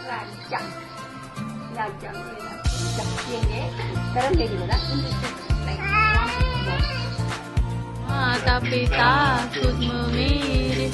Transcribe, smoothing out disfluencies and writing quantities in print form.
Rancang. Rancang ni lah. Rancang ni. Sekarang dia gimana? Mata-mata takut memilih.